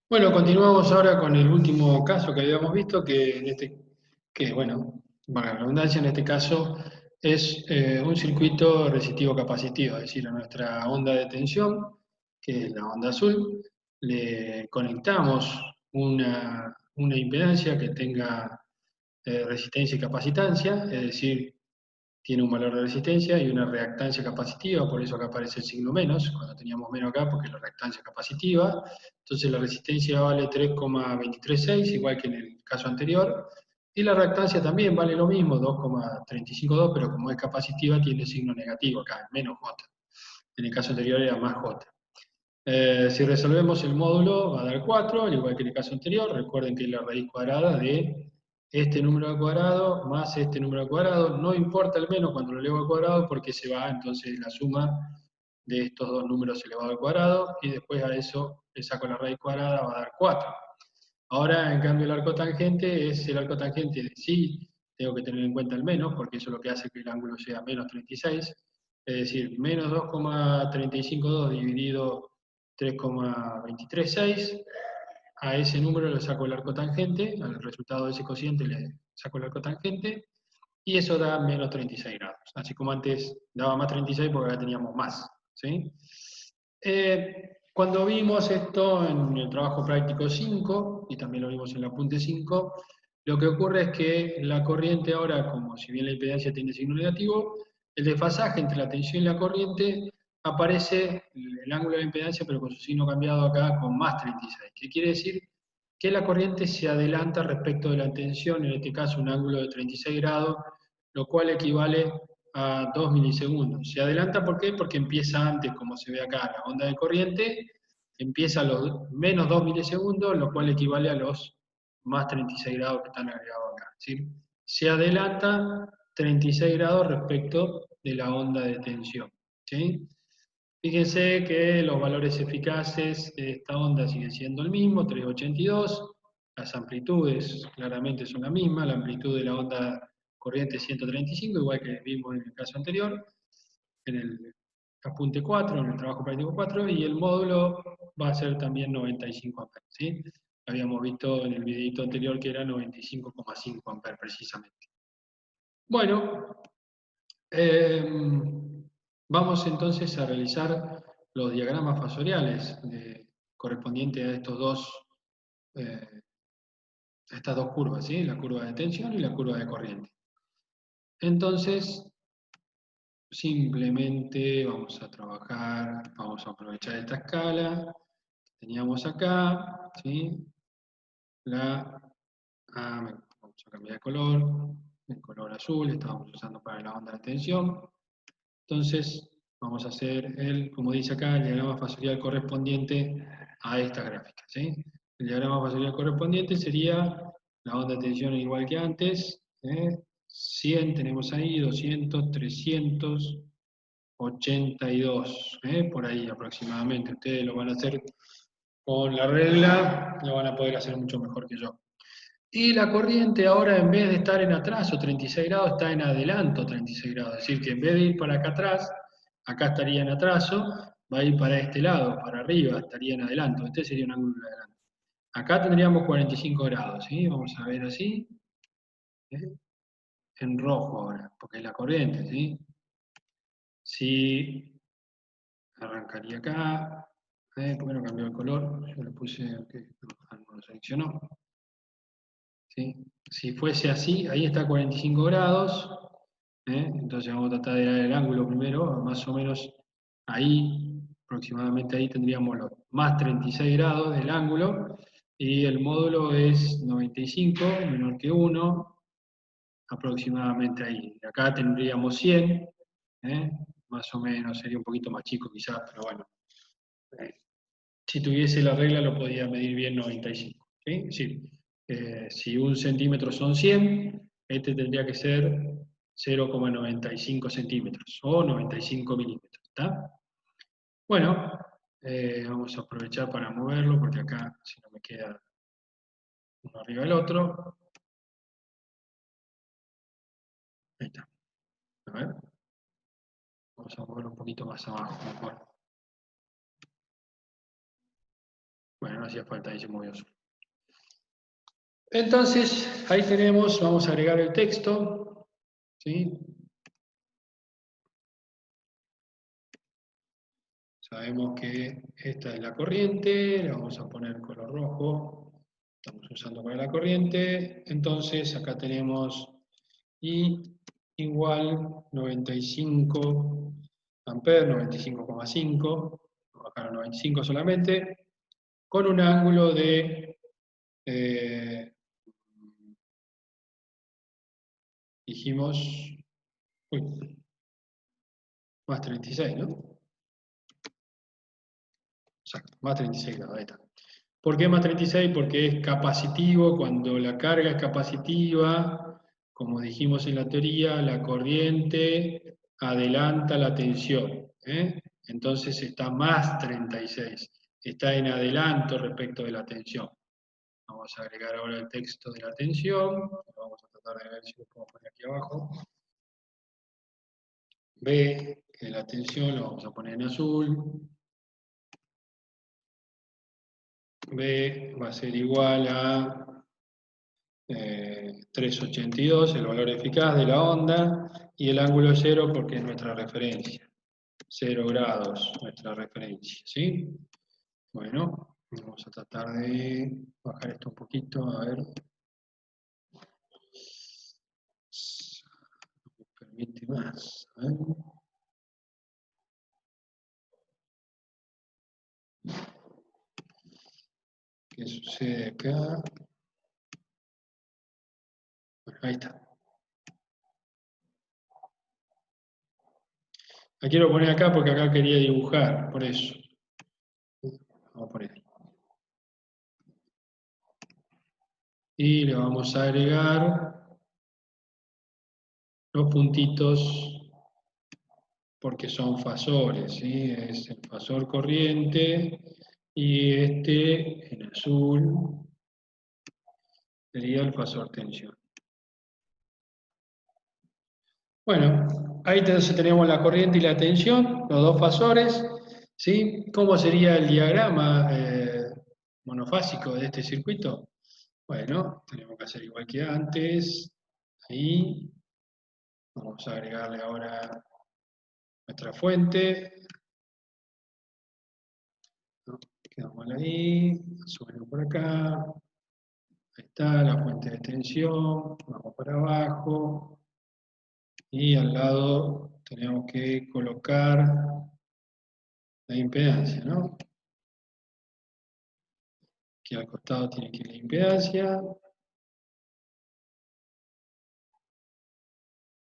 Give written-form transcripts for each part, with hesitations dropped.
Bueno, continuamos ahora con el último caso que habíamos visto, bueno, valga la redundancia, en este caso es un circuito resistivo-capacitivo, es decir, a nuestra onda de tensión, que es la onda azul, le conectamos una impedancia que tenga resistencia y capacitancia, es decir, tiene un valor de resistencia y una reactancia capacitiva, por eso acá aparece el signo menos, cuando teníamos menos acá porque es la reactancia capacitiva. Entonces la resistencia vale 3,236, igual que en el caso anterior, y la reactancia también vale lo mismo, 2,352, pero como es capacitiva tiene signo negativo acá, menos J. En el caso anterior era más J. Si resolvemos el módulo va a dar 4, al igual que en el caso anterior. Recuerden que es la raíz cuadrada de este número al cuadrado más este número al cuadrado. No importa el menos cuando lo elevo al cuadrado porque se va entonces la suma de estos dos números elevado al cuadrado y después a eso le saco la raíz cuadrada, va a dar 4. Ahora, en cambio, el arco tangente es el arco tangente de sí, tengo que tener en cuenta el menos, porque eso es lo que hace que el ángulo sea menos 36, es decir, menos 2,352 dividido 3,236, a ese número le saco el arco tangente, al resultado de ese cociente le saco el arco tangente, y eso da menos 36 grados. Así como antes daba más 36 porque ahora teníamos más. ¿Sí? Cuando vimos esto en el trabajo práctico 5, y también lo vimos en el apunte 5, lo que ocurre es que la corriente ahora, como si bien la impedancia tiene signo negativo, el desfasaje entre la tensión y la corriente aparece el ángulo de la impedancia, pero con su signo cambiado acá con más 36. ¿Qué quiere decir? Que la corriente se adelanta respecto de la tensión, en este caso un ángulo de 36 grados, lo cual equivale a 2 milisegundos. Se adelanta, ¿por qué? Porque empieza antes, como se ve acá, la onda de corriente, empieza a los menos 2 milisegundos, lo cual equivale a los más 36 grados que están agregados acá. ¿Sí? Se adelanta 36 grados respecto de la onda de tensión. ¿Sí? Fíjense que los valores eficaces de esta onda siguen siendo el mismo, 382. Las amplitudes claramente son la misma, la amplitud de la onda corriente es 135, igual que vimos en el caso anterior, en el apunte 4, en el trabajo práctico 4, y el módulo va a ser también 95 amperes. ¿Sí? Habíamos visto en el videito anterior que era 95,5 amperes precisamente. Bueno, vamos entonces a realizar los diagramas fasoriales correspondientes a eh, estas dos curvas, ¿sí? La curva de tensión y la curva de corriente. Entonces, simplemente vamos a trabajar, vamos a aprovechar esta escala que teníamos acá, ¿sí? Vamos a cambiar de color, el color azul, estábamos usando para la onda de tensión. Entonces, vamos a hacer como dice acá, el diagrama fasorial correspondiente a esta gráfica. ¿Sí? El diagrama fasorial correspondiente sería la onda de tensión igual que antes. 100 tenemos ahí, 200, 300, 82, por ahí aproximadamente. Ustedes lo van a hacer con la regla, lo van a poder hacer mucho mejor que yo. Y la corriente ahora, en vez de estar en atraso 36 grados, está en adelanto 36 grados. Es decir, que en vez de ir para acá atrás, acá estaría en atraso, va a ir para este lado, para arriba, estaría en adelanto. Este sería un ángulo de adelanto. Acá tendríamos 45 grados, ¿sí? Vamos a ver así, ¿eh? En rojo ahora, porque es la corriente, ¿sí? Si arrancaría acá, ¿por qué no cambió el color? Yo le puse, que no lo seleccionó. ¿Sí? Si fuese así, ahí está 45 grados, entonces vamos a tratar de dar el ángulo primero, más o menos ahí, aproximadamente ahí tendríamos los más 36 grados del ángulo, y el módulo es 95, menor que 1, aproximadamente ahí. Y acá tendríamos 100, ¿eh? Más o menos, sería un poquito más chico quizás, pero bueno. eh, si tuviese la regla lo podía medir bien 95. ¿Sí? Sí. Si un centímetro son 100, este tendría que ser 0,95 centímetros o 95 milímetros. ¿Está? Bueno, vamos a aprovechar para moverlo porque acá si no me queda uno arriba del otro. Ahí está. A ver, vamos a moverlo un poquito más abajo. Mejor. Bueno, no hacía falta, ahí se movió solo. Entonces, ahí tenemos, vamos a agregar el texto, ¿sí? Sabemos que esta es la corriente, la vamos a poner color rojo, estamos usando para la corriente, entonces acá tenemos I igual 95 amperes, 95,5, bajar a 95 solamente, con un ángulo de, dijimos, uy, más 36, ¿no? Exacto, más 36 grados, ahí está. ¿Por qué más 36? Porque es capacitivo, cuando la carga es capacitiva, como dijimos en la teoría, la corriente adelanta la tensión, ¿eh? Entonces está más 36, está en adelanto respecto de la tensión. Vamos a agregar ahora el texto de la tensión, vamos a tratar de ver si lo puedo poner aquí abajo. B, que la tensión lo vamos a poner en azul. B va a ser igual a 382, el valor eficaz de la onda, y el ángulo 0 porque es nuestra referencia. 0 grados, nuestra referencia, ¿sí? Bueno, vamos a tratar de bajar esto un poquito, a ver. No me permite más. A ver. ¿Qué sucede acá? Bueno, ahí está. La quiero poner acá porque acá quería dibujar, por eso. Vamos a poner ahí. Y le vamos a agregar los puntitos porque son fasores, ¿sí? Es el fasor corriente y este en azul sería el fasor tensión. Bueno, ahí entonces tenemos la corriente y la tensión, los dos fasores, ¿sí? ¿Cómo sería el diagrama monofásico de este circuito? Bueno, tenemos que hacer igual que antes, ahí, vamos a agregarle ahora nuestra fuente, ¿no? Quedamos ahí, subimos por acá, ahí está la fuente de tensión, vamos para abajo, y al lado tenemos que colocar la impedancia, ¿no? Aquí al costado tiene que ir la impedancia,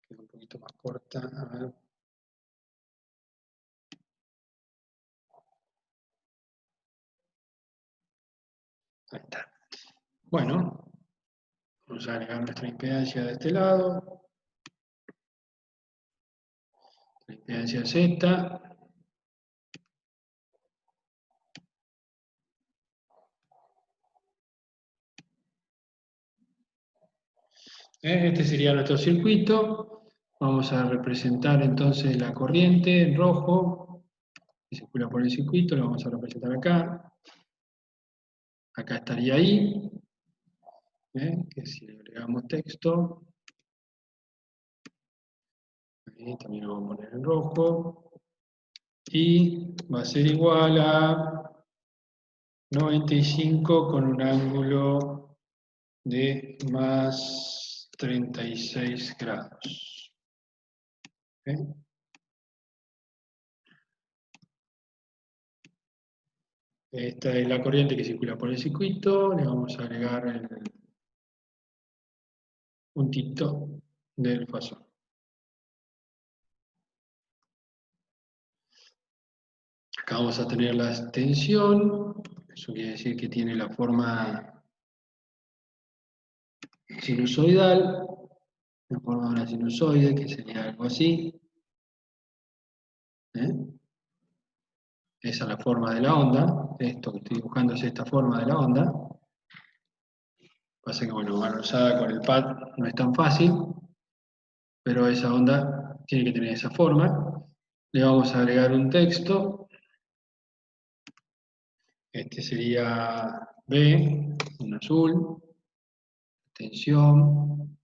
queda un poquito más corta, a ver. Ahí está. Bueno, vamos a agregar nuestra impedancia de este lado, la impedancia Z. Este sería nuestro circuito. Vamos a representar entonces la corriente en rojo, que circula por el circuito, lo vamos a representar acá. Acá estaría ahí, que si le agregamos texto, ahí también lo vamos a poner en rojo, y va a ser igual a 95 con un ángulo de más 36 grados. Esta es la corriente que circula por el circuito, le vamos a agregar el puntito del fasor. Acá vamos a tener la tensión, eso quiere decir que tiene la forma sinusoidal, la forma de una sinusoide, que sería algo así. Esa es la forma de la onda, esto que estoy dibujando es esta forma de la onda. Pasa que, bueno, mano usada con el pad no es tan fácil, pero esa onda tiene que tener esa forma. Le vamos a agregar un texto. Este sería B, en azul, tensión.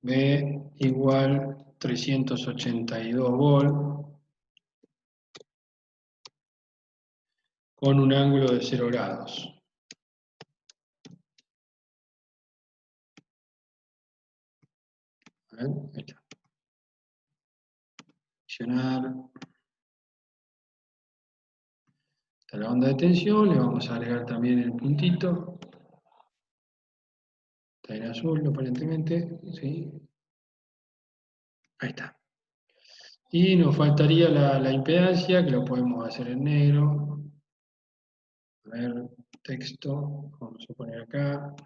B igual 382 volt con un ángulo de 0 grados. A ver, ahí está. Accionar. Está la onda de tensión, le vamos a agregar también el puntito. Está en azul, aparentemente, ¿sí? Ahí está. Y nos faltaría la impedancia, que lo podemos hacer en negro. A ver, texto, vamos a poner acá. Vamos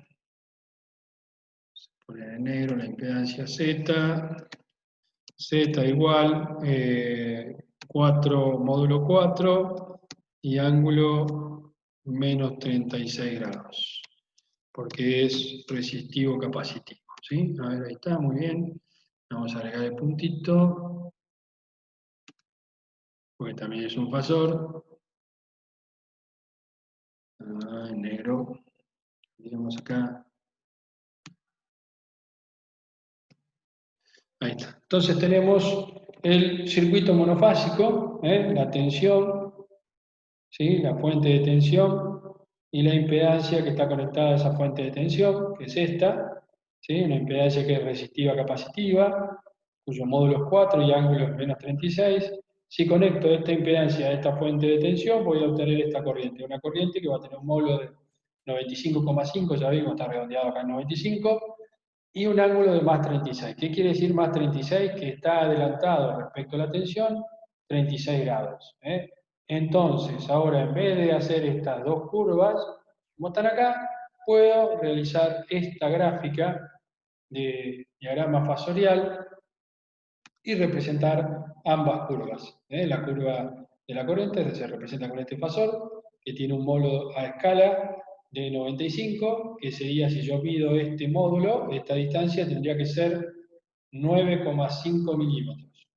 a poner en negro la impedancia Z. Z igual 4 módulo 4 y ángulo menos 36 grados, porque es resistivo capacitivo. ¿Sí? A ver, ahí está, muy bien. Vamos a agregar el puntito, porque también es un fasor. En negro, digamos acá. Ahí está. Entonces tenemos el circuito monofásico, la tensión, ¿sí? La fuente de tensión y la impedancia que está conectada a esa fuente de tensión, que es esta, ¿sí? Una impedancia que es resistiva capacitiva, cuyo módulo es 4 y ángulo es menos 36. Si conecto esta impedancia a esta fuente de tensión, voy a obtener esta corriente. Una corriente que va a tener un módulo de 95,5, ya vimos, está redondeado acá en 95, y un ángulo de más 36. ¿Qué quiere decir más 36? Que está adelantado respecto a la tensión 36 grados. Entonces, ahora en vez de hacer estas dos curvas, como están acá, puedo realizar esta gráfica de diagrama fasorial y representar ambas curvas. La curva de la corriente se representa con este fasor, que tiene un módulo a escala de 95, que sería, si yo mido este módulo, esta distancia tendría que ser 9,5 milímetros,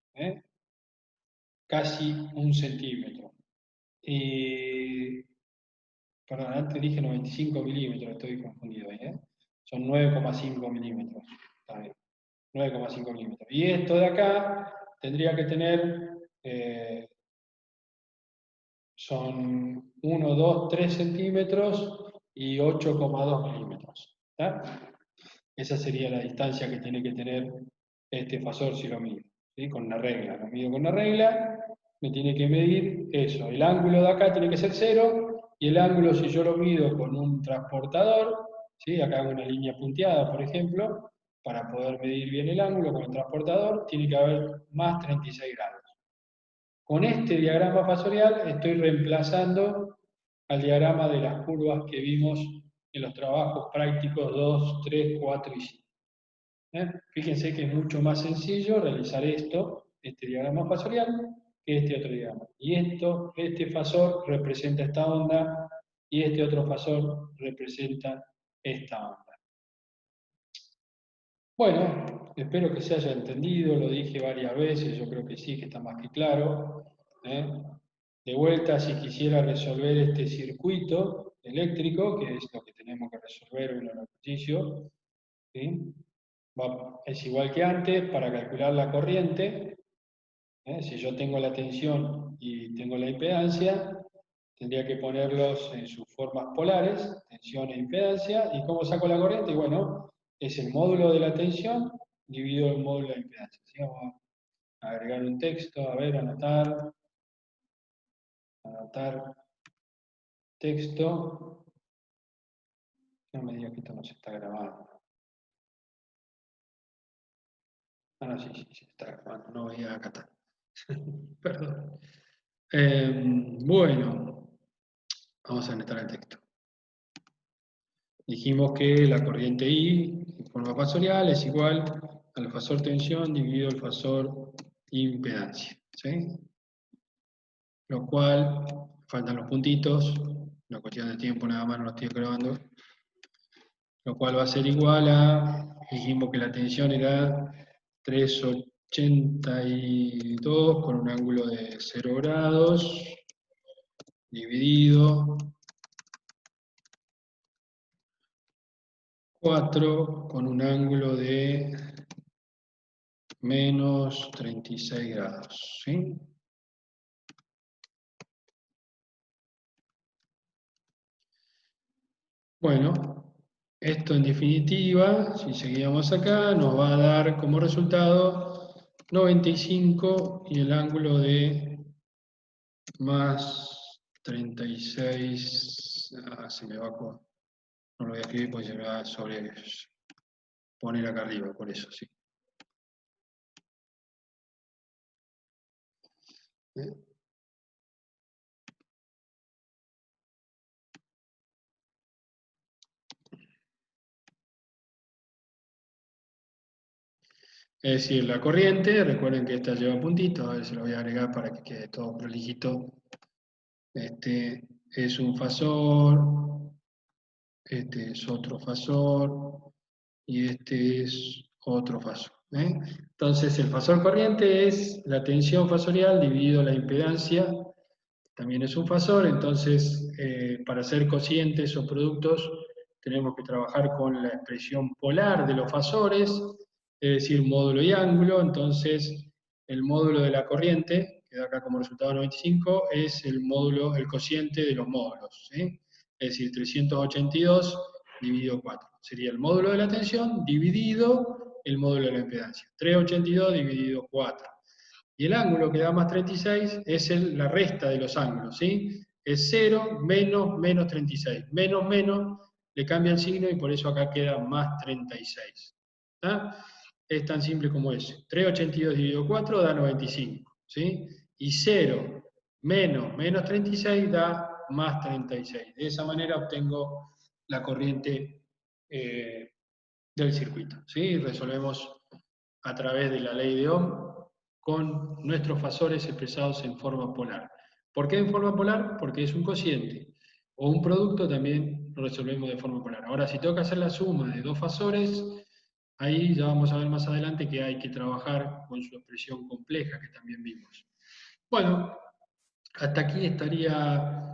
casi un centímetro. Perdón, antes dije 95 milímetros, estoy confundido ahí, son 9,5 milímetros. Está bien. 9,5 milímetros. Y esto de acá tendría que tener, son 1, 2, 3 centímetros y 8,2 milímetros. ¿Está? Esa sería la distancia que tiene que tener este fasor si lo mido, ¿sí? Con una regla. Lo mido con una regla, me tiene que medir eso. El ángulo de acá tiene que ser 0 y el ángulo, si yo lo mido con un transportador, ¿sí? Acá hago una línea punteada, por ejemplo, para poder medir bien el ángulo con el transportador, tiene que haber más 36 grados. Con este diagrama fasorial estoy reemplazando al diagrama de las curvas que vimos en los trabajos prácticos 2, 3, 4 y 5. Fíjense que es mucho más sencillo realizar este diagrama fasorial, que este otro diagrama. Y este fasor representa esta onda y este otro fasor representa esta onda. Bueno, espero que se haya entendido, lo dije varias veces, yo creo que sí, que está más que claro. De vuelta, si quisiera resolver este circuito eléctrico, que es lo que tenemos que resolver en el ejercicio, ¿sí? Es igual que antes, para calcular la corriente, si yo tengo la tensión y tengo la impedancia, tendría que ponerlos en sus formas polares, tensión e impedancia. ¿Y cómo saco la corriente? Y bueno, es el módulo de la tensión dividido el módulo de la impedancia. ¿Sí? Vamos a agregar un texto, a ver, anotar texto. No me diga que esto no se está grabando. Ah, no, sí, está grabando, no voy a acatar. Perdón. Bueno, vamos a anotar el texto. Dijimos que la corriente I en forma fasorial es igual al fasor tensión dividido el fasor impedancia. ¿Sí? Lo cual, faltan los puntitos, una cuestión de tiempo nada más, no lo estoy grabando. Lo cual va a ser igual a, dijimos que la tensión era 3 82 con un ángulo de 0 grados, dividido 4 con un ángulo de menos 36 grados. ¿Sí? Bueno, esto en definitiva, si seguíamos acá, nos va a dar como resultado 95 y el ángulo de más 36. Se me va a... No lo voy a escribir porque se me va a poner acá arriba, por eso, sí. Es decir, la corriente, recuerden que esta lleva puntitos, a ver si lo voy a agregar para que quede todo prolijito. Este es un fasor, este es otro fasor, y este es otro fasor. Entonces, el fasor corriente es la tensión fasorial dividido la impedancia, también es un fasor, entonces para ser cocientes o productos tenemos que trabajar con la expresión polar de los fasores, es decir, módulo y ángulo, entonces el módulo de la corriente, que da acá como resultado 95, es el módulo, el cociente de los módulos, ¿sí? Es decir, 382 dividido 4. Sería el módulo de la tensión dividido el módulo de la impedancia. 382 dividido 4. Y el ángulo que da más 36 es la resta de los ángulos, ¿sí? Es 0 menos menos 36. Menos menos le cambia el signo y por eso acá queda más 36. ¿Está? Es tan simple como eso. 382 dividido 4 da 95, ¿sí? Y 0 menos menos 36 da más 36. De esa manera obtengo la corriente del circuito, ¿sí? Resolvemos a través de la ley de Ohm con nuestros fasores expresados en forma polar. ¿Por qué en forma polar? Porque es un cociente. O un producto también lo resolvemos de forma polar. Ahora, si tengo que hacer la suma de dos fasores, ahí ya vamos a ver más adelante que hay que trabajar con su expresión compleja que también vimos. Bueno, hasta aquí estaría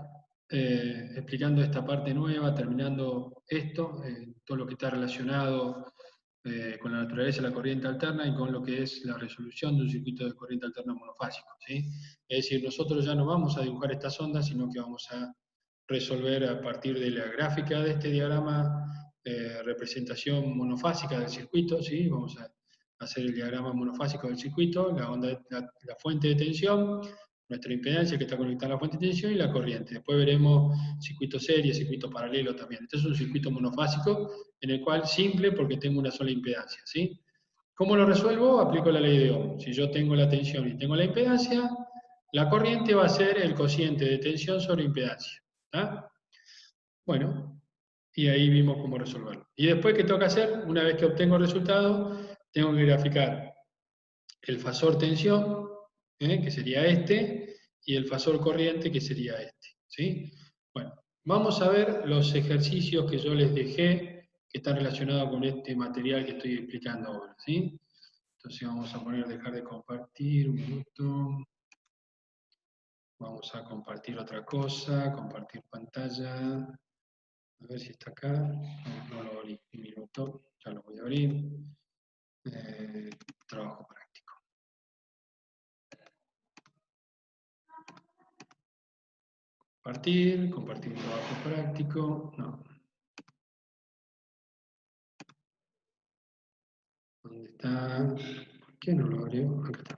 explicando esta parte nueva, terminando esto, todo lo que está relacionado con la naturaleza de la corriente alterna y con lo que es la resolución de un circuito de corriente alterna monofásico, ¿sí? Es decir, nosotros ya no vamos a dibujar estas ondas, sino que vamos a resolver a partir de la gráfica de este diagrama representación monofásica del circuito, ¿sí? Vamos a hacer el diagrama monofásico del circuito, la, onda, la fuente de tensión, nuestra impedancia que está conectada a la fuente de tensión y la corriente. Después veremos circuito serie, circuito paralelo también. Este es un circuito monofásico en el cual simple porque tengo una sola impedancia, ¿sí? ¿Cómo lo resuelvo? Aplico la ley de Ohm. Si yo tengo la tensión y tengo la impedancia, la corriente va a ser el cociente de tensión sobre impedancia. ¿Está? Bueno, y ahí vimos cómo resolverlo. Y después, ¿qué tengo que hacer? Una vez que obtengo el resultado, tengo que graficar el fasor tensión, que sería este, y el fasor corriente, que sería este. ¿Sí? Bueno, vamos a ver los ejercicios que yo les dejé que están relacionados con este material que estoy explicando ahora. ¿Sí? Entonces vamos a poner dejar de compartir un minuto. Vamos a compartir otra cosa, compartir pantalla. A ver si está acá. No lo abrí. Un minuto. Ya lo voy a abrir. Trabajo práctico. Compartir trabajo práctico. No. ¿Dónde está? ¿Por qué no lo abrió? Acá está.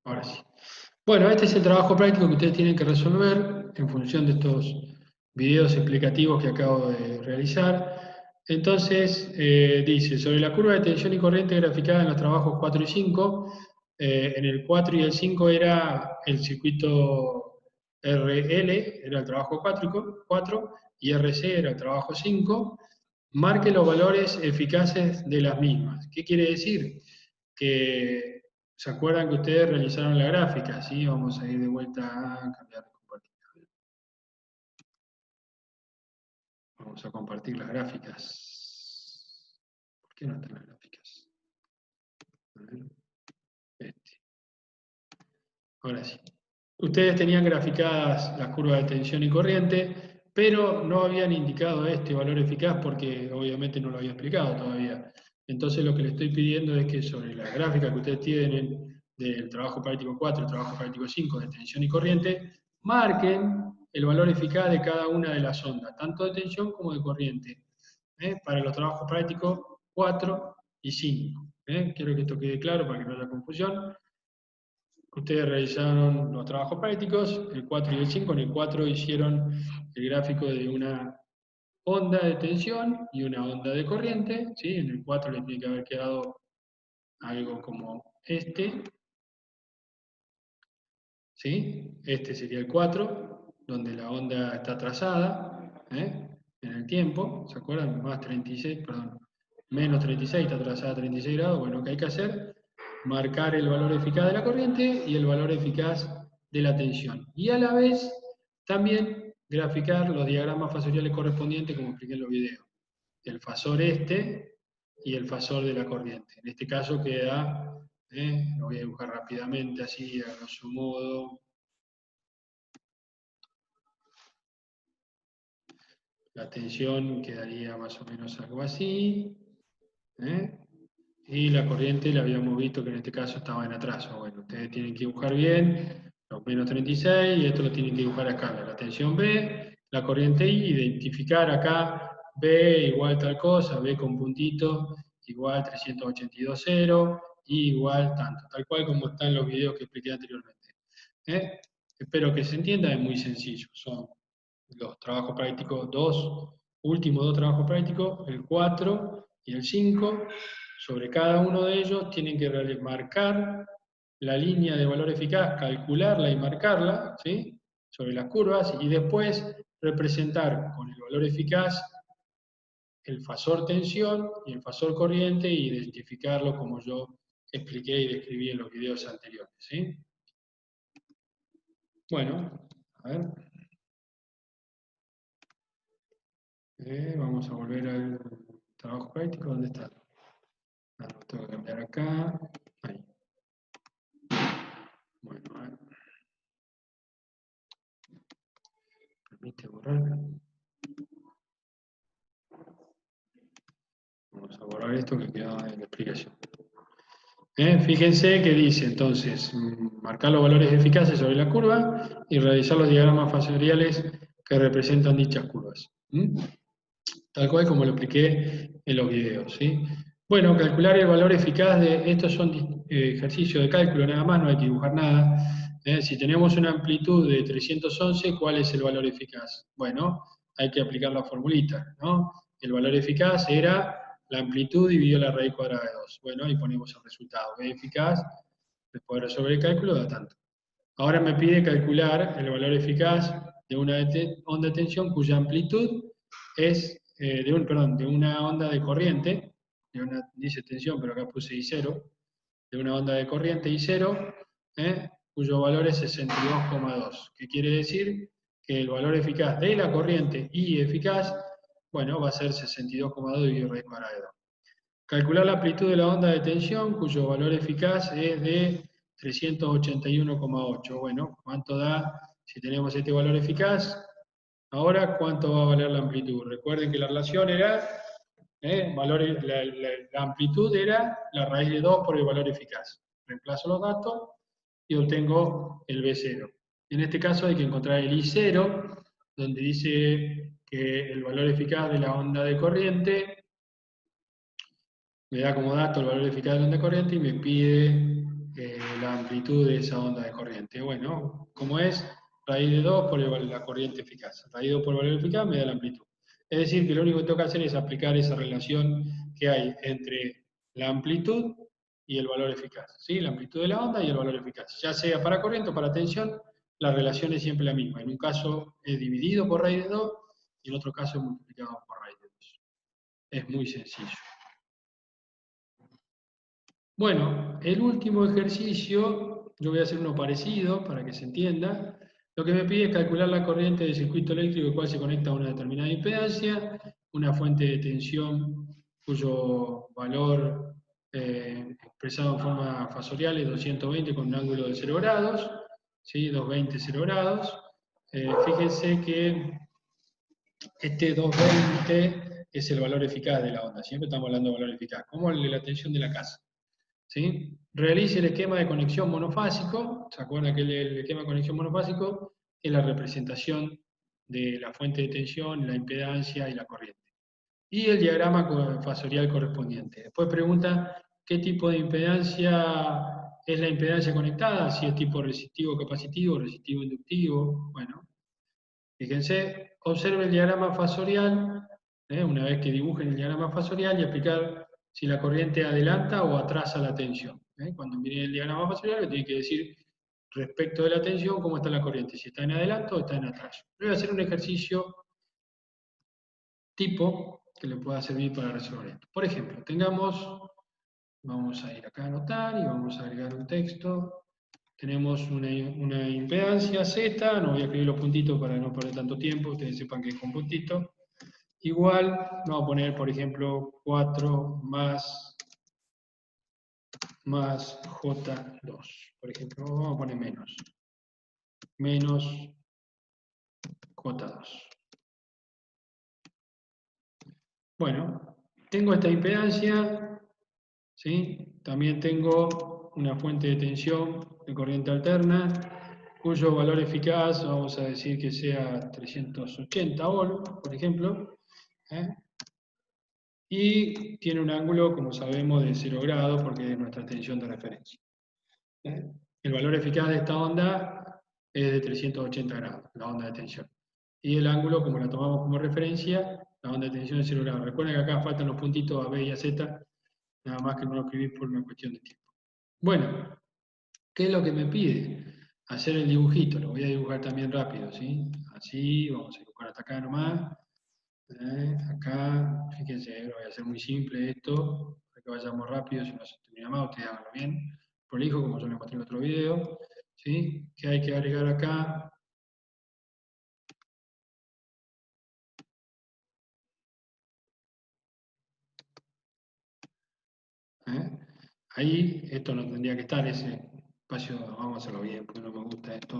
Ahora sí. Bueno, este es el trabajo práctico que ustedes tienen que resolver en función de estos videos explicativos que acabo de realizar. Entonces, dice, sobre la curva de tensión y corriente graficada en los trabajos 4 y 5, en el 4 y el 5 era el circuito RL, era el trabajo 4, y RC era el trabajo 5, marque los valores eficaces de las mismas. ¿Qué quiere decir? Que se acuerdan que ustedes realizaron la gráfica, ¿sí? Vamos a ir de vuelta a cambiar de compartir. Vamos a compartir las gráficas. ¿Por qué no están las gráficas? Este. Ahora sí. Ustedes tenían graficadas las curvas de tensión y corriente, pero no habían indicado este valor eficaz porque obviamente no lo había explicado todavía. Entonces lo que le estoy pidiendo es que sobre la gráfica que ustedes tienen del trabajo práctico 4 y el trabajo práctico 5 de tensión y corriente, marquen el valor eficaz de cada una de las ondas, tanto de tensión como de corriente, para los trabajos prácticos 4 y 5. Quiero que esto quede claro para que no haya confusión. Ustedes realizaron los trabajos prácticos, el 4 y el 5. En el 4 hicieron el gráfico de una onda de tensión y una onda de corriente. ¿Sí? En el 4 le tiene que haber quedado algo como este. ¿Sí? Este sería el 4, donde la onda está trazada en el tiempo. ¿Se acuerdan? Más 36, perdón, menos 36, está trazada a 36 grados. Bueno, ¿qué hay que hacer? Marcar el valor eficaz de la corriente y el valor eficaz de la tensión. Y a la vez, también graficar los diagramas fasoriales correspondientes, como expliqué en los videos. El fasor este y el fasor de la corriente. En este caso queda, lo voy a dibujar rápidamente así, a grosso modo. La tensión quedaría más o menos algo así. Y la corriente la habíamos visto que en este caso estaba en atraso. Bueno, ustedes tienen que dibujar bien los menos 36 y esto lo tienen que dibujar a escala. La tensión B, la corriente I, identificar acá B igual tal cosa, B con puntito igual 382,0, I igual tanto, tal cual como están los videos que expliqué anteriormente. Espero que se entienda, es muy sencillo. Son los trabajos prácticos, últimos dos trabajos prácticos, el 4 y el 5. Sobre cada uno de ellos tienen que marcar la línea de valor eficaz, calcularla y marcarla, ¿sí? Sobre las curvas, y después representar con el valor eficaz el fasor tensión y el fasor corriente e identificarlo como yo expliqué y describí en los videos anteriores, ¿sí? Bueno, a ver. Vamos a volver al trabajo práctico. ¿Dónde está? Lo tengo que cambiar acá. Ahí. Bueno, a ver. Permite borrar. Vamos a borrar esto que queda en la explicación. Fíjense que dice entonces, marcar los valores eficaces sobre la curva y realizar los diagramas fasoriales que representan dichas curvas. Tal cual como lo expliqué en los videos. ¿Sí? Bueno, calcular el valor eficaz de estos son ejercicios de cálculo nada más, no hay que dibujar nada. Si tenemos una amplitud de 311, ¿cuál es el valor eficaz? Bueno, hay que aplicar la formulita, ¿no? El valor eficaz era la amplitud dividido la raíz cuadrada de 2. Bueno, ahí ponemos el resultado. B eficaz, después de resolver el cálculo, da tanto. Ahora me pide calcular el valor eficaz de una onda de tensión cuya amplitud es, de una onda de corriente, dice tensión, pero acá puse I0, de una onda de corriente I0, cuyo valor es 62,2. ¿Qué quiere decir? Que el valor eficaz de la corriente I eficaz, bueno, va a ser 62,2 dividido raíz cuadrada de 2. Calcular la amplitud de la onda de tensión, cuyo valor eficaz es de 381,8. Bueno, ¿cuánto da si tenemos este valor eficaz? Ahora, ¿cuánto va a valer la amplitud? Recuerden que la relación era, la amplitud era la raíz de 2 por el valor eficaz. Reemplazo los datos y obtengo el B0. En este caso hay que encontrar el I0, donde dice que el valor eficaz de la onda de corriente me da como dato el valor eficaz de la onda de corriente y me pide la amplitud de esa onda de corriente. Bueno, como es raíz de 2 por la corriente eficaz. Raíz de 2 por el valor eficaz me da la amplitud. Es decir, que lo único que tengo que hacer es aplicar esa relación que hay entre la amplitud y el valor eficaz. ¿Sí? La amplitud de la onda y el valor eficaz. Ya sea para corriente o para tensión, la relación es siempre la misma. En un caso es dividido por raíz de 2 y en otro caso es multiplicado por raíz de 2. Es muy sencillo. Bueno, el último ejercicio, yo voy a hacer uno parecido para que se entienda. Lo que me pide es calcular la corriente del circuito eléctrico el cual se conecta a una determinada impedancia, una fuente de tensión cuyo valor expresado en forma fasorial es 220 con un ángulo de 0 grados, ¿sí? 220, 0 grados. Fíjense que este 220 es el valor eficaz de la onda, siempre estamos hablando de valor eficaz, como el de la tensión de la casa. ¿Sí? Realice el esquema de conexión monofásico. ¿Se acuerdan que el esquema de conexión monofásico es la representación de la fuente de tensión, la impedancia y la corriente? Y el diagrama fasorial correspondiente. Después pregunta qué tipo de impedancia es la impedancia conectada, si es tipo resistivo capacitivo, resistivo inductivo. Bueno, fíjense, observe el diagrama fasorial, una vez que dibujen el diagrama fasorial y explicar si la corriente adelanta o atrasa la tensión. Cuando miren el diagrama fasorial, le tienen que decir respecto de la tensión cómo está la corriente, si está en adelanto o está en atraso. Voy a hacer un ejercicio tipo que le pueda servir para resolver esto. Por ejemplo, vamos a ir acá a anotar y vamos a agregar un texto. Tenemos una impedancia Z, no voy a escribir los puntitos para no perder tanto tiempo, ustedes sepan que es con puntitos. Igual, vamos a poner, por ejemplo, 4 más J2. Por ejemplo, vamos a poner menos J2. Bueno, tengo esta impedancia, ¿sí? También tengo una fuente de tensión de corriente alterna, cuyo valor eficaz vamos a decir que sea 380 volts, por ejemplo, ¿eh? Y tiene un ángulo, como sabemos, de 0 grados porque es nuestra tensión de referencia. El valor eficaz de esta onda es de 380 grados, la onda de tensión. Y el ángulo, como la tomamos como referencia, la onda de tensión es 0 grados. Recuerden que acá faltan los puntitos A, B y A, Z, nada más que no lo escribí por una cuestión de tiempo. Bueno, ¿qué es lo que me pide? Hacer el dibujito, lo voy a dibujar también rápido, ¿sí? Así, vamos a dibujar hasta acá nomás. Acá, fíjense, lo voy a hacer muy simple esto, para que vayamos rápido, si no se termina más, ustedes háganlo bien. Prolijo, como yo les mostré en otro video. ¿Sí? ¿Qué hay que agregar acá? ¿Eh? Ahí, esto no tendría que estar, ese espacio, vamos a hacerlo bien, porque no me gusta esto.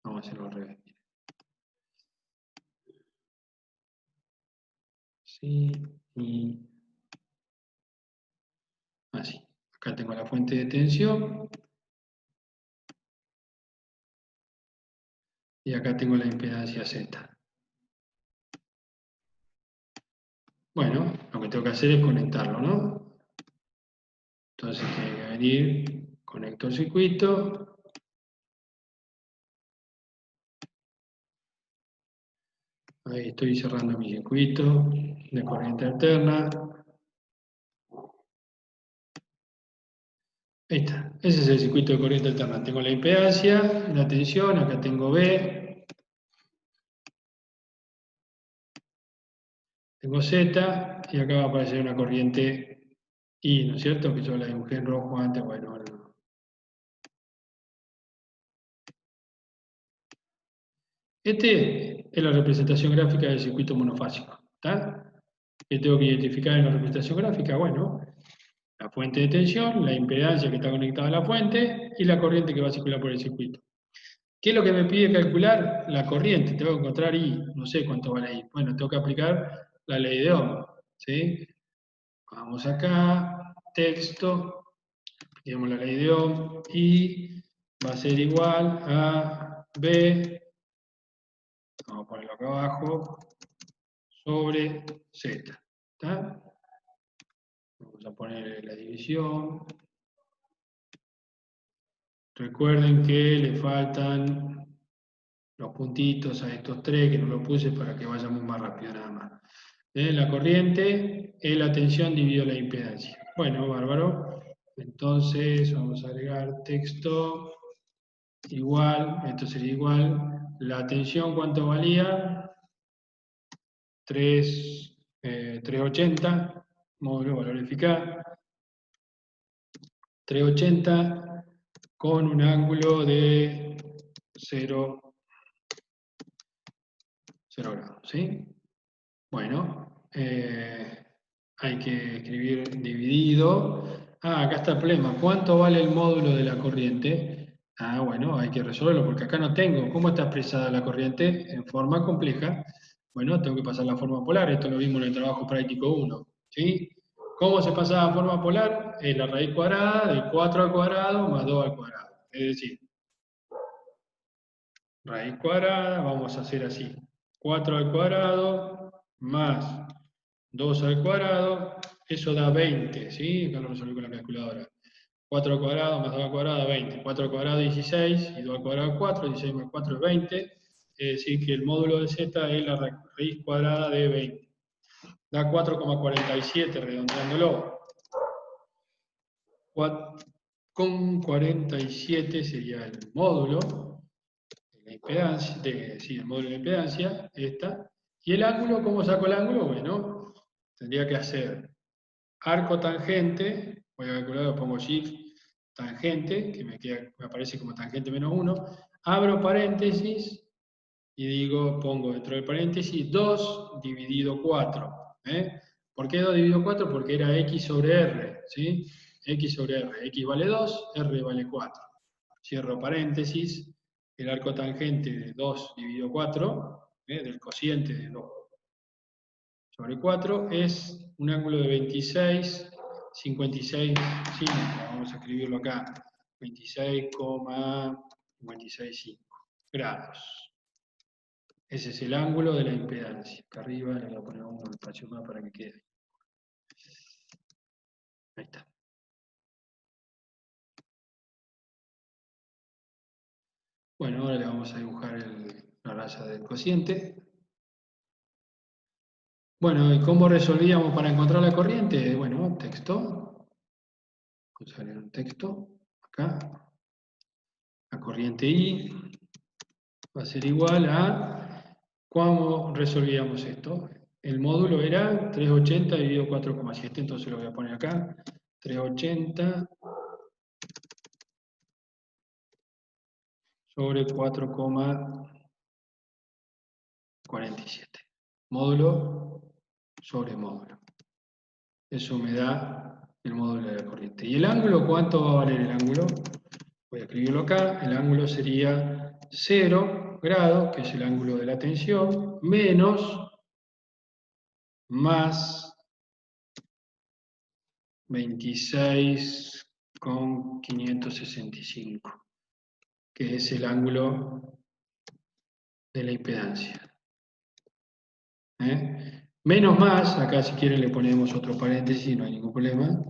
Vamos a hacerlo al revés. Sí, y así. Acá tengo la fuente de tensión. Y acá tengo la impedancia Z. Bueno, lo que tengo que hacer es conectarlo, ¿no? Entonces tiene que venir, conecto el circuito. Ahí estoy cerrando mi circuito de corriente alterna. Ahí está. Ese es el circuito de corriente alterna. Tengo la impedancia, la tensión, acá tengo B, tengo Z, y acá va a aparecer una corriente I, ¿no es cierto? Que yo la dibujé en rojo antes, bueno, ahora no. Este es la representación gráfica del circuito monofásico. ¿Está? ¿Qué tengo que identificar en la representación gráfica? Bueno, la fuente de tensión, la impedancia que está conectada a la fuente y la corriente que va a circular por el circuito. ¿Qué es lo que me pide calcular? La corriente. Tengo que encontrar I, no sé cuánto vale I. Bueno, tengo que aplicar la ley de Ohm. ¿Sí? Vamos acá, texto, tenemos la ley de Ohm, I va a ser igual a B, vamos a ponerlo acá abajo, sobre Z. ¿Está? Vamos a poner la división. Recuerden que le faltan los puntitos a estos tres, que no lo puse para que vayamos más rápido nada más. La corriente es la tensión dividido la impedancia. Bueno, bárbaro. Entonces vamos a agregar texto igual, esto sería igual. La tensión, ¿cuánto valía? 380, módulo valor eficaz. 380 con un ángulo de 0 grados, ¿sí? Bueno, hay que escribir dividido. Acá está el problema. ¿Cuánto vale el módulo de la corriente? Bueno, hay que resolverlo porque acá no tengo. ¿Cómo está expresada la corriente? En forma compleja. Bueno, tengo que pasar la forma polar. Esto lo vimos en el trabajo práctico 1. ¿Sí? ¿Cómo se pasa a forma polar? Es la raíz cuadrada de 4 al cuadrado más 2 al cuadrado. Es decir, raíz cuadrada, vamos a hacer así. 4 al cuadrado más 2 al cuadrado, eso da 20, ¿sí? Acá lo resolví con la calculadora. 4 al cuadrado más 2 al cuadrado, 20. 4 al cuadrado, 16, y 2 al cuadrado, 4. 16 más 4 es 20. Es decir, que el módulo de z es la raíz cuadrada de 20. Da 4,47 redondeándolo. 4,47 sería el módulo de la impedancia, el módulo de la impedancia, esta. Y el ángulo, ¿cómo saco el ángulo? Bueno, tendría que hacer arco tangente, voy a calcular, pongo shift tangente, que me aparece como tangente menos 1, abro paréntesis y digo, pongo dentro del paréntesis 2 dividido 4. ¿Por qué 2 dividido 4? Porque era x sobre r, ¿sí? X sobre r, x vale 2, r vale 4. Cierro paréntesis, el arco tangente de 2 dividido 4, del cociente de 2 sobre 4 es un ángulo de 26, 56, sí, vamos a escribirlo acá, 26,565 grados. Ese es el ángulo de la impedancia. Acá arriba le voy a poner un espacio más para que quede. Ahí está. Bueno, ahora le vamos a dibujar la raya del cociente. Bueno, ¿y cómo resolvíamos para encontrar la corriente? Bueno, texto. Vamos a leer un texto. Acá. La corriente I va a ser igual a... ¿Cómo resolvíamos esto? El módulo era 380 dividido 4,7, entonces lo voy a poner acá. 380 sobre 4,47. Módulo sobre módulo. Eso me da el módulo de la corriente. ¿Y el ángulo? ¿Cuánto va a valer el ángulo? Voy a escribirlo acá. El ángulo sería 0 grados, que es el ángulo de la tensión, menos más 26,565, que es el ángulo de la impedancia. Menos más, acá si quieren le ponemos otro paréntesis, no hay ningún problema,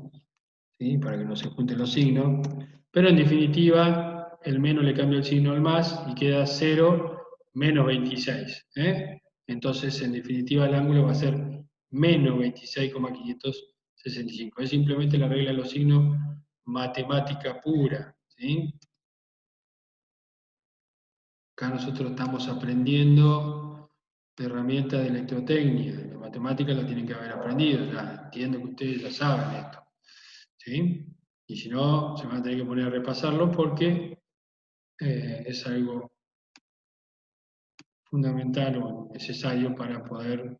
¿sí? Para que no se junten los signos, pero en definitiva el menos le cambia el signo al más y queda 0 menos 26. Entonces en definitiva el ángulo va a ser menos 26,565. Es simplemente la regla de los signos matemática pura, ¿sí? Acá nosotros estamos aprendiendo herramientas de electrotecnia. La matemática la tienen que haber aprendido, ya entiendo que ustedes ya saben esto, ¿sí? Y si no, se van a tener que poner a repasarlo porque es algo fundamental o necesario para poder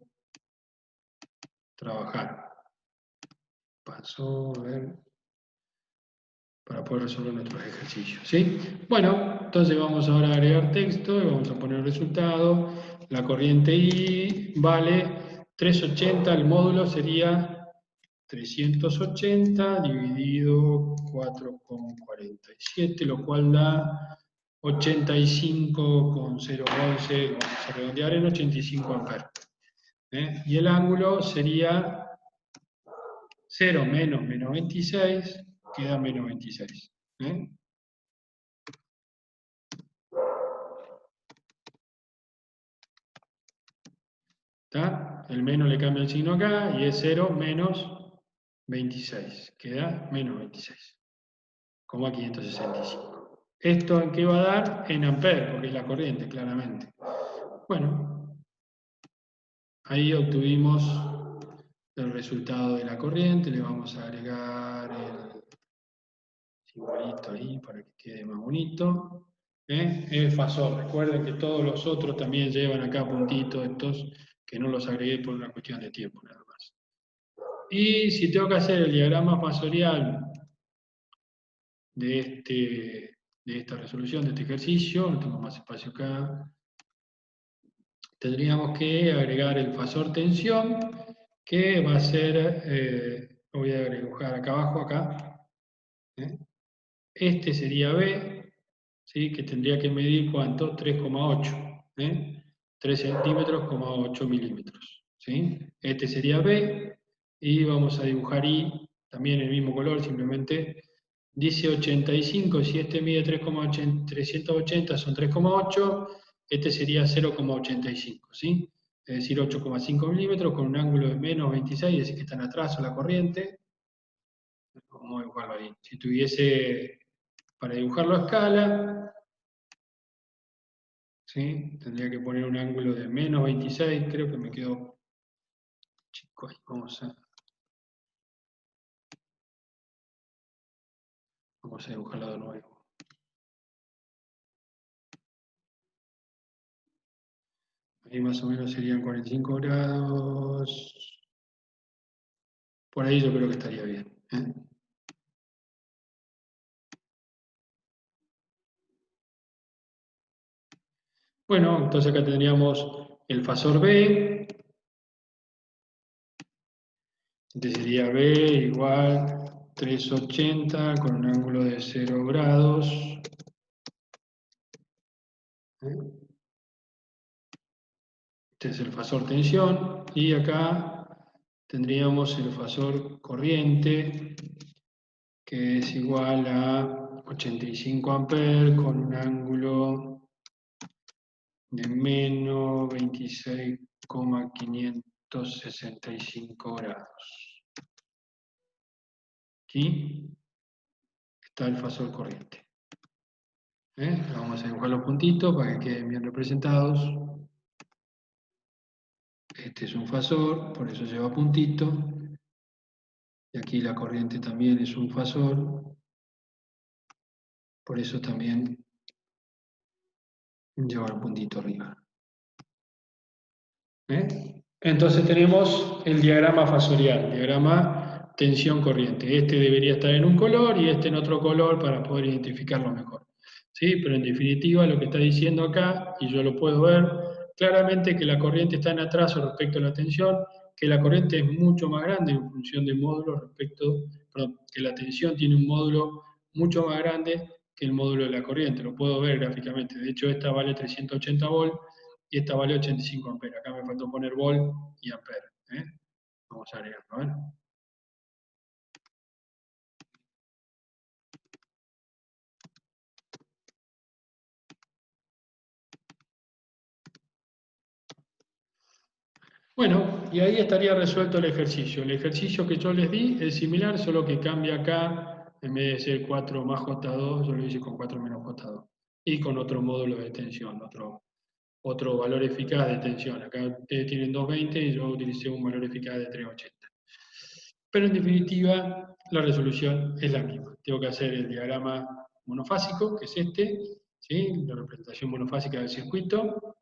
trabajar. Paso, a ver, para poder resolver nuestros ejercicios, ¿sí? Bueno, entonces vamos ahora a agregar texto y vamos a poner el resultado. La corriente I vale 380, el módulo sería 380 dividido 4,47, lo cual da 85,011, lo vamos a redondear en 85 amperes. Y el ángulo sería 0 menos 26, queda menos 26. ¿Está? El menos le cambia el signo acá y es 0 menos 26. Queda menos 26,565. ¿Esto en qué va a dar? En amperes, porque es la corriente, claramente. Bueno, ahí obtuvimos el resultado de la corriente. Le vamos a agregar el simbolito ahí para que quede más bonito. El fasor. Recuerden que todos los otros también llevan acá puntitos estos que no los agregué por una cuestión de tiempo nada más. Y si tengo que hacer el diagrama fasorial de esta resolución, de este ejercicio, no tengo más espacio acá, tendríamos que agregar el fasor tensión, que va a ser, lo voy a dibujar acá abajo, acá. Este sería B, ¿sí? Que tendría que medir ¿cuánto? 3,8. 3 centímetros, 8 milímetros. ¿Sí? Este sería B, y vamos a dibujar I, también el mismo color, simplemente dice 85, si este mide 380 son 3,8, este sería 0,85, ¿sí? Es decir, 8,5 milímetros con un ángulo de menos 26, es decir, que están atrás a la corriente. Vamos a dibujarlo ahí. Si tuviese, para dibujarlo a escala, ¿sí? Tendría que poner un ángulo de menos 26, creo que me quedó chico ahí. Vamos a dibujarlo de nuevo. Ahí más o menos serían 45 grados. Por ahí yo creo que estaría bien. Bueno, entonces acá tendríamos el fasor B. Este sería B igual 380 con un ángulo de 0 grados. Este es el fasor tensión. Y acá tendríamos el fasor corriente, que es igual a 85 amperes con un ángulo de menos 26,565 grados. Aquí está el fasor corriente. Vamos a dibujar los puntitos para que queden bien representados. Este es un fasor, por eso lleva puntito. Y aquí la corriente también es un fasor, por eso también lleva el puntito arriba. Entonces tenemos el diagrama fasorial, diagrama tensión-corriente. Este debería estar en un color y este en otro color para poder identificarlo mejor. ¿Sí? Pero en definitiva lo que está diciendo acá, y yo lo puedo ver claramente, que la corriente está en atraso respecto a la tensión, que la corriente es mucho más grande en función del módulo que la tensión tiene un módulo mucho más grande que el módulo de la corriente. Lo puedo ver gráficamente. De hecho, esta vale 380 volts y esta vale 85 amperes. Acá me faltó poner volt y ampere. Vamos a agregarlo, a ver. Bueno, y ahí estaría resuelto el ejercicio. El ejercicio que yo les di es similar, solo que cambia acá, en vez de ser 4 más J2, yo lo hice con 4 menos J2. Y con otro módulo de tensión, otro valor eficaz de tensión. Acá ustedes tienen 220 y yo utilicé un valor eficaz de 380. Pero en definitiva, la resolución es la misma. Tengo que hacer el diagrama monofásico, que es este, ¿sí? La representación monofásica del circuito.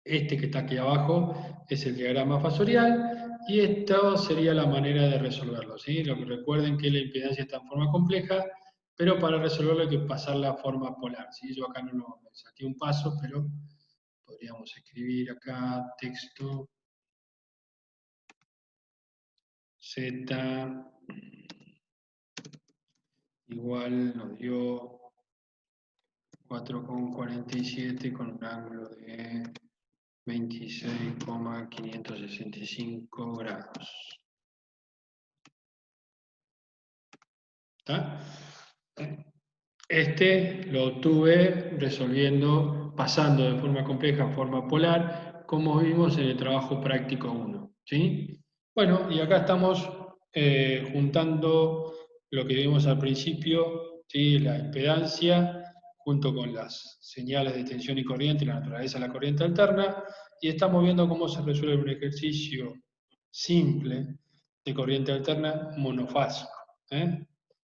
Este que está aquí abajo es el diagrama fasorial, y esta sería la manera de resolverlo, ¿sí? Recuerden que la impedancia está en forma compleja, pero para resolverlo hay que pasar la forma polar, ¿sí? Yo acá no lo saqué un paso, pero podríamos escribir acá texto Z igual, nos dio 4,47 con un ángulo de 26,565 grados. ¿Está? Este lo obtuve resolviendo, pasando de forma compleja a forma polar, como vimos en el trabajo práctico 1. ¿Sí? Bueno, y acá estamos juntando lo que vimos al principio, ¿sí? La impedancia, junto con las señales de tensión y corriente, la naturaleza de la corriente alterna, y estamos viendo cómo se resuelve un ejercicio simple de corriente alterna monofásico.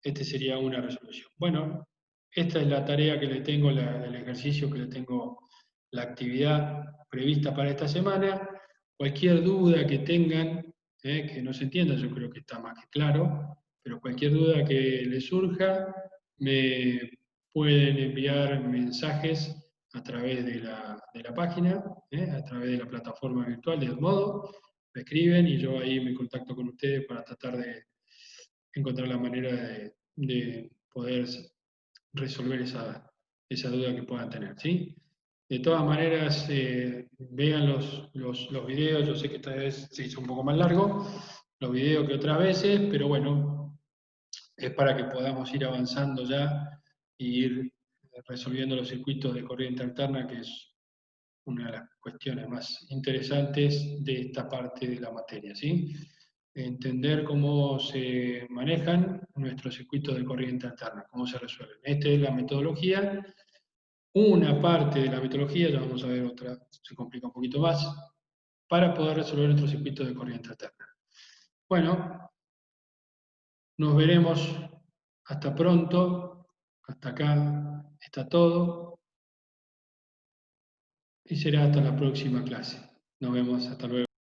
Este sería una resolución. Bueno, esta es la tarea que le tengo, el ejercicio que le tengo, la actividad prevista para esta semana. Cualquier duda que tengan, que no se entienda, yo creo que está más que claro, pero cualquier duda que les surja, me pueden enviar mensajes a través de la página, a través de la plataforma virtual de Edmodo, me escriben y yo ahí me contacto con ustedes para tratar de encontrar la manera de poder resolver esa duda que puedan tener, ¿sí? De todas maneras, vean los videos, yo sé que esta vez se hizo un poco más largo, los videos que otras veces, pero bueno, es para que podamos ir avanzando ya y ir resolviendo los circuitos de corriente alterna, que es una de las cuestiones más interesantes de esta parte de la materia, ¿sí? Entender cómo se manejan nuestros circuitos de corriente alterna, cómo se resuelven. Esta es la metodología. Una parte de la metodología, ya vamos a ver otra, se complica un poquito más, para poder resolver nuestros circuitos de corriente alterna. Bueno, nos veremos. Hasta pronto. Hasta acá está todo. Y será hasta la próxima clase. Nos vemos. Hasta luego.